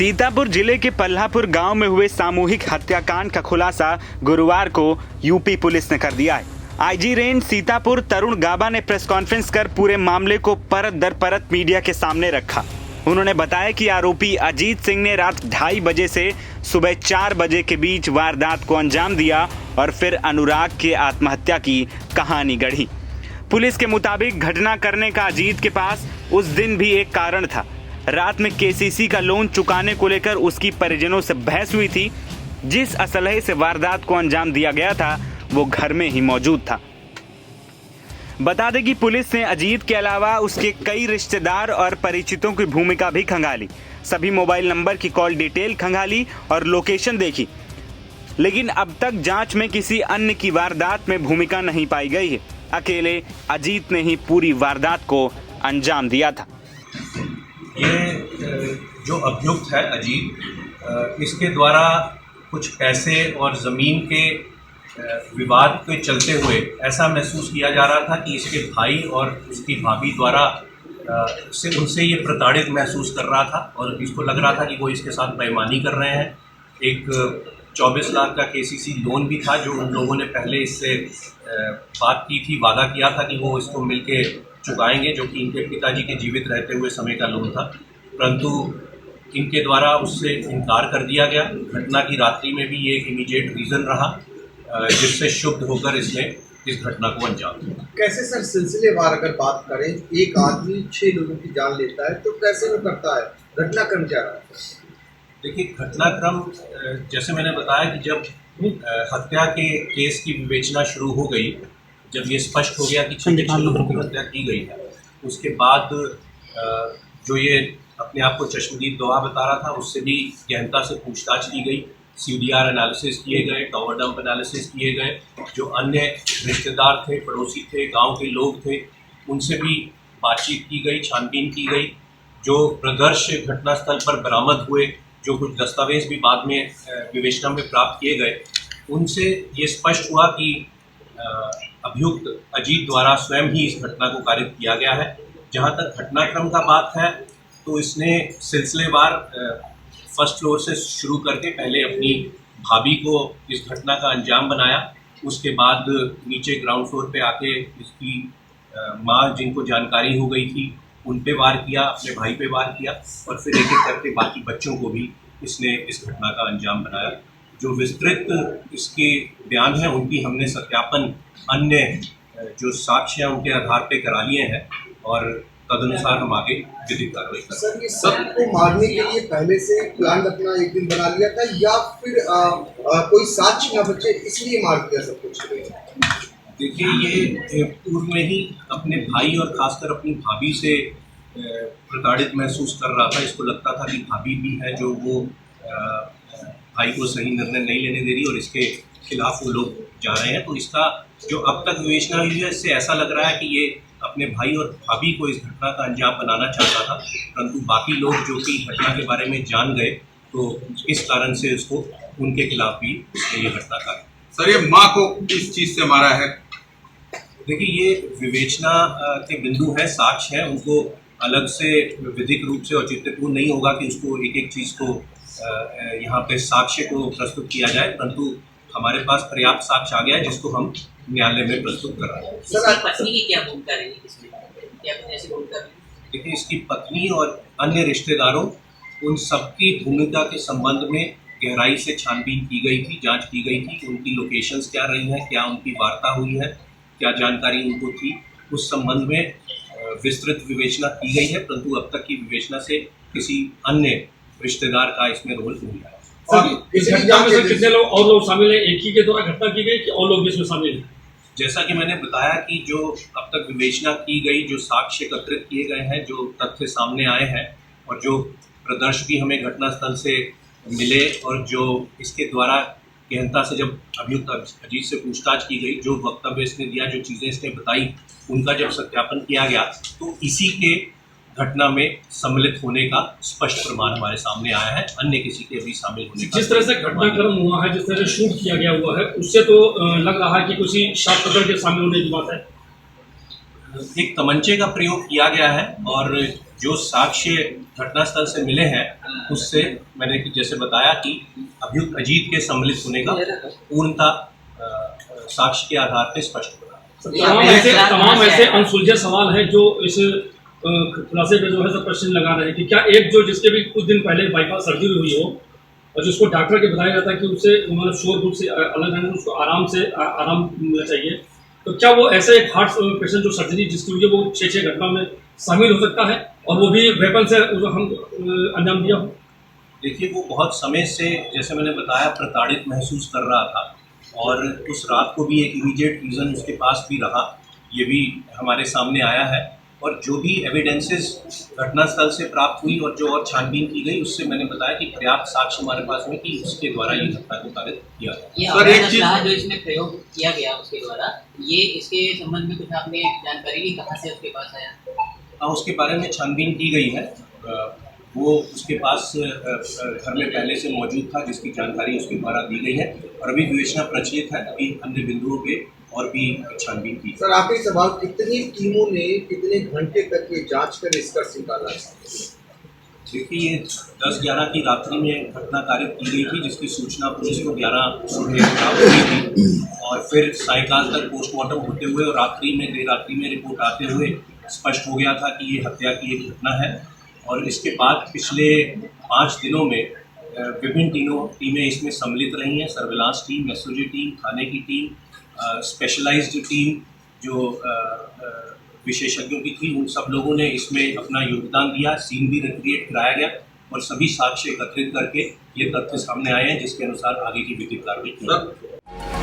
सीतापुर जिले के पल्लापुर गांव में हुए सामूहिक हत्याकांड का खुलासा गुरुवार को यूपी पुलिस ने कर दिया है। आईजी रेंज सीतापुर तरुण गाबा ने प्रेस कॉन्फ्रेंस कर पूरे मामले को परत दर परत मीडिया के सामने रखा। उन्होंने बताया कि आरोपी अजीत सिंह ने रात 2:30 बजे से सुबह 4 बजे के बीच वारदात को अंजाम दिया और फिर अनुराग के आत्महत्या की कहानी गढ़ी। पुलिस के मुताबिक घटना करने का अजीत के पास उस दिन भी एक कारण था। रात में केसीसी का लोन चुकाने को लेकर उसकी परिजनों से बहस हुई थी। जिस असलहे से वारदात को अंजाम दिया गया था वो घर में ही मौजूद था। बता दें कि पुलिस ने अजीत के अलावा उसके कई रिश्तेदार और परिचितों की भूमिका भी खंगाली। सभी मोबाइल नंबर की कॉल डिटेल खंगाली और लोकेशन देखी, लेकिन अब तक जांच में किसी अन्य की वारदात में भूमिका नहीं पाई गई है। अकेले अजीत ने ही पूरी वारदात को अंजाम दिया था। ये जो अभियुक्त है अजीत, इसके द्वारा कुछ पैसे और ज़मीन के विवाद के चलते हुए ऐसा महसूस किया जा रहा था कि इसके भाई और उसकी भाभी द्वारा उनसे ये प्रताड़ित महसूस कर रहा था और इसको लग रहा था कि वो इसके साथ बेईमानी कर रहे हैं। एक 24 लाख का केसीसी लोन भी था जो उन लोगों ने पहले इससे बात की थी, वादा किया था कि वो इसको मिलके चुकाएंगे, जो कि इनके पिताजी के जीवित रहते हुए समय का लोन था, परंतु इनके द्वारा उससे इनकार कर दिया गया। घटना की रात्रि में भी ये एक इमीडिएट रीज़न रहा जिससे शुद्ध होकर इसने इस घटना को अंजाम दिया। कैसे सर सिलसिलेवार अगर बात करें, एक आदमी 6 लोगों की जान लेता है तो कैसे वो करता है? घटनाक्रम क्या रहा है? देखिए, घटनाक्रम जैसे मैंने बताया कि जब हत्या के केस की विवेचना शुरू हो गई, जब ये स्पष्ट हो गया कि 6 लोगों की हत्या की गई है, उसके बाद जो ये अपने आप को चश्मदीद गवाह बता रहा था उससे भी गहनता से पूछताछ की गई। CDR एनालिसिस किए गए, टावर डंप एनालिसिस किए गए। जो अन्य रिश्तेदार थे, पड़ोसी थे, गांव के लोग थे, उनसे भी बातचीत की गई, छानबीन की गई। जो प्रदर्श घटनास्थल पर बरामद हुए, जो कुछ दस्तावेज भी बाद में विवेचना में प्राप्त किए गए, उनसे ये स्पष्ट हुआ कि अभियुक्त अजीत द्वारा स्वयं ही इस घटना को कारित किया गया है। जहाँ तक घटनाक्रम का बात है तो इसने सिलसिलेवार फर्स्ट फ्लोर से शुरू करके पहले अपनी भाभी को इस घटना का अंजाम बनाया, उसके बाद नीचे ग्राउंड फ्लोर पे आके इसकी माँ जिनको जानकारी हो गई थी उन पे वार किया, अपने भाई पे वार किया और फिर एक एक करके बाकी बच्चों को भी इसने इस घटना का अंजाम बनाया। जो विस्तृत इसके बयान हैं उनकी हमने सत्यापन अन्य जो साक्ष्य हैं उनके आधार पे करा लिए हैं और तदनुसार हम आगे विधिक कार्रवाई करेंगे। सर, ये सबको मारने के लिए पहले से प्लान अपना एक दिन बना लिया था या फिर कोई साक्ष्य न बचे इसलिए मार दिया सब कुछ? देखिए, ये पूर्व में ही अपने भाई और खासकर अपनी भाभी से प्रताड़ित महसूस कर रहा था। इसको लगता था कि भाभी भी है जो वो भाई को सही निर्णय नहीं लेने दे रही और इसके खिलाफ वो लोग जा रहे हैं। तो इसका जो अब तक विवेचना हुई है इससे ऐसा लग रहा है कि ये अपने भाई और भाभी को इस घटना का अंजाम बनाना चाहता था, परंतु बाकी लोग जो कि घटना के बारे में जान गए तो इस कारण से उसको उनके खिलाफ भी ये घटना का। सर, ये माँ को किस चीज़ से मारा है? देखिए, ये विवेचना के बिंदु है, साक्ष्य है, उनको अलग से विधिक रूप से औचित्यपूर्ण नहीं होगा कि उसको एक एक चीज़ को यहाँ पे साक्ष्य को प्रस्तुत किया जाए, परंतु हमारे पास पर्याप्त साक्ष्य आ गया है जिसको हम न्यायालय में प्रस्तुत कर रहे हैं। सर, पत्नी की क्या भूमिका रही इसमें? क्या कुछ ऐसी भूमिका रही? देखिए, इसकी पत्नी और अन्य रिश्तेदारों उन सबकी भूमिका के संबंध में गहराई से छानबीन की गई थी, जांच की गई थी कि उनकी लोकेशंस क्या रही हैं, क्या उनकी वार्ता हुई है, क्या जानकारी उनको थी, उस संबंध में विस्तृत विवेचना की गई है, परंतु अब तक की विवेचना से किसी अन्य रिश्तेदार का इसमें रोल नहीं आया। इस घटना में सर कितने लोग और लोग शामिल हैं? एक ही के द्वारा घटना की गई कि और लोग इसमें शामिल हैं? जैसा कि मैंने बताया कि जो अब तक विवेचना की गई, जो साक्ष्य एकत्रित किए गए हैं, जो तथ्य सामने आए हैं और जो प्रदर्श भी हमें घटनास्थल से मिले और जो इसके द्वारा गहनता से जब अभियुक्त अजीत से पूछताछ की गई, जो वक्तव्य इसने दिया, जो चीज़ें इसने बताई, उनका जब सत्यापन किया गया तो इसी के घटना में सम्मिलित होने का स्पष्ट प्रमाण हमारे सामने आया है, अन्य किसी के भी शामिल होने का। जिस तरह से घटनाक्रम हुआ है, जिस तरह से शूट किया गया हुआ है, उससे तो लग रहा है कि किसी शार्प कटर के शामिल होने की बात है। एक तमंचे का प्रयोग किया गया है और जो साक्ष्य घटनास्थल से मिले हैं उससे मैंने जैसे बताया कि अभियुक्त अजीत के सम्मिलित होने का पूर्णता साक्ष्य के आधार पर स्पष्ट हो रहा है। तमाम ऐसे अनसुलझे सवाल हैं जो इस खुलासे पे जो है सब प्रश्न लगा रहे हैं कि क्या एक जो जिसके भी कुछ दिन पहले बाईपास सर्जरी हुई हो और जिसको डॉक्टर के बताया जाता है कि उससे मतलब शोर से अलग रहना, उसको आराम मिलना चाहिए, तो क्या वो ऐसे एक हार्ट पेशेंट जो सर्जरी जिसकी हुई है वो 6 घटना में शामिल हो सकता है और वो भी वेपन से हम अंजाम दिया हो? देखिए, वो बहुत समय से जैसे मैंने बताया प्रताड़ित महसूस कर रहा था और उस रात को भी एक इमीडिएट रीज़न उसके पास भी रहा, ये भी हमारे सामने आया है। और जो भी एविडेंसेस घटनास्थल से प्राप्त हुई और जो और छानबीन की गई उससे मैंने बताया कि पर्याप्त साक्ष्य हमारे पास में कि उसके द्वारा ये घटना को कारित किया गया। ये सर, एक अवैध चीज- असलाह जो इसमें प्रयोग किया गया उसके द्वारा, ये इसके संबंध में कुछ आपने जानकारी ली, कहाँ से उसके पास आया? हाँ, उसके बारे में छानबीन की गई है। वो उसके पास घर में पहले से मौजूद था जिसकी जानकारी उसके द्वारा दी गई है और अभी विवेचना प्रचलित है, अभी अन्य बिंदुओं पे और भी छानबीन की। सर आखिरी सवाल, कितनी टीमों ने कितने घंटे तक ये जांच कर निष्कर्ष निकाला? देखिए, ये 10-11 की रात्रि में घटना कारित की गई थी जिसकी सूचना पुलिस को 11 सुबह प्राप्त हुई थी और फिर सायंकाल तक पोस्टमार्टम होते हुए और देर रात्रि में रिपोर्ट आते हुए स्पष्ट हो गया था कि ये हत्या की एक घटना है। और इसके बाद पिछले 5 दिनों में विभिन्न टीमें इसमें सम्मिलित रही हैं। सर्विलांस टीम, एसओजी टीम, थाने की टीम, स्पेशलाइज्ड टीम जो विशेषज्ञों की थी, उन सब लोगों ने इसमें अपना योगदान दिया। सीन भी रिक्रिएट कराया गया और सभी साक्ष्य एकत्रित करके ये तथ्य सामने आए हैं जिसके अनुसार आगे की विधिक कार्रवाई की जाएगी।